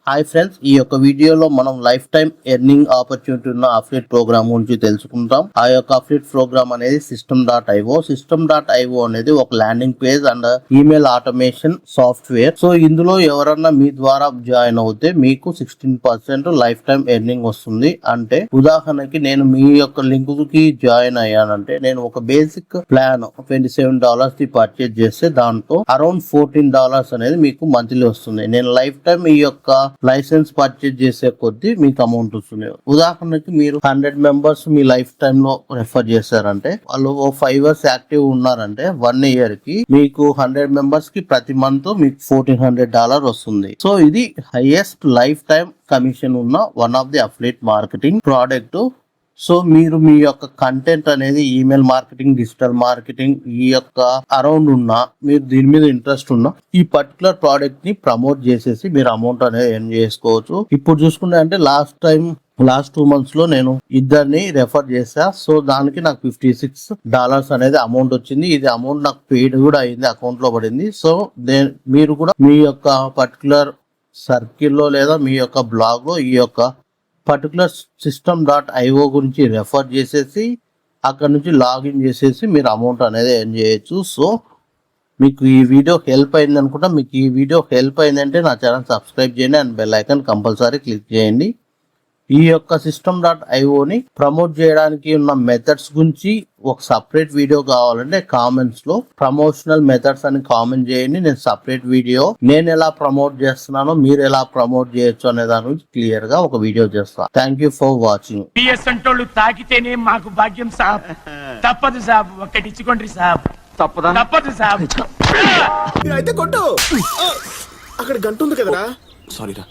Hi friends, ఈ యొక్క వీడియోలో మనం లైఫ్ టైం ఎర్నింగ్ ఆపర్చునిటీ ఉన్న అఫిలియేట్ ప్రోగ్రామ్ గురించి తెలుసుకుంటాం. ఆ యొక్క అఫిలియేట్ ప్రోగ్రామ్ అనేది System.io అనేది ఒక landing page and email automation software. So ఇందులో ఎవరన్నా మీ ద్వారా జాయిన్ అవుతే మీకు 16% లైఫ్ టైం ఎర్నింగ్ వస్తుంది. అంటే ఉదాహరణకి నేను మీ యొక్క లింక్ కి జాయిన్ అయ్యానంటే నేను ఒక బేసిక్ ప్లాన్ $27 ది పర్చేజ్ చేస్తే దాంతో అరౌండ్ $14 అనేది మీకు మంత్లీ వస్తుంది. నేను లైఫ్ టైం ఈ యొక్క లైసెన్స్ పర్చేజ్ చేసే కొద్దీ మీకు అమౌంట్ వస్తుంది. ఉదాహరణకి మీరు 100 మెంబర్స్ మీ లైఫ్ టైమ్ లో రెఫర్ చేశారంటే వాళ్ళు 5 years యాక్టివ్ ఉన్నారంటే 1 year కి మీకు 100 మెంబర్స్ కి ప్రతి మంత్ మీకు $1400 వస్తుంది. సో ఇది హైయెస్ట్ లైఫ్ టైం కమిషన్ ఉన్న one of the affiliate marketing product. So మీరు మీ యొక్క కంటెంట్ అనేది ఈమెయిల్ మార్కెటింగ్, డిజిటల్ మార్కెటింగ్ ఈ యొక్క అరౌండ్ ఉన్నా మీరు దీని మీద ఇంట్రెస్ట్ ఉన్నా ఈ పర్టికులర్ ప్రోడక్ట్ ని ప్రమోట్ చేసేసి మీరు అమౌంట్ అనేది ఎర్న్ చేసుకోవచ్చు. ఇప్పుడు చూసుకుంటే అంటే లాస్ట్ 2 months లో నేను ఇద్దరిని రెఫర్ చేసా. సో దానికి నాకు $56 అనేది అమౌంట్ వచ్చింది. ఇది అమౌంట్ నాకు పెయిడ్ కూడా అయింది, అకౌంట్ లో పడింది. సో మీరు కూడా మీ యొక్క పర్టికులర్ సర్కిల్లో లేదా మీ యొక్క బ్లాగ్ లో ఈ యొక్క పర్టికులర్ System.io గురించి రెఫర్ చేసేసి అక్కడ నుంచి లాగిన్ చేసేసి మీరు అమౌంట్ అనేది ఎర్న్ చేయొచ్చు. సో మీకు ఈ వీడియో హెల్ప్ అయింది అనుకుంటా. మీకు ఈ వీడియో హెల్ప్ అయిందంటే నా ఛానల్ సబ్స్క్రైబ్ చేయండి and bell icon compulsory click చేయండి. ఈ యొక్క System.io ని ప్రమోట్ చేయడానికి ఉన్న మెథడ్స్ గురించి ఒక సపరేట్ వీడియో కావాలంటే కామెంట్స్ లో ప్రమోషనల్ మెథడ్స్ అని కామెంట్ చేయండి. నేను సపరేట్ వీడియో నేను ఎలా ప్రమోట్ చేస్తున్నానో మీరు ఎలా ప్రమోట్ చేయొచ్చు అనే దాని గురించి క్లియర్ గా ఒక వీడియో చేస్తాను. Thank you for watching. తాకితేనే మాకు భాగ్యం సాబ్. తప్పదు సాబ్, ఒక్కటి ఇచ్చుకోండి సాబ్. తప్పదు సాబ్. అయితే కొట్టు. అక్కడ గంట ఉంది కదరా. సారీరా.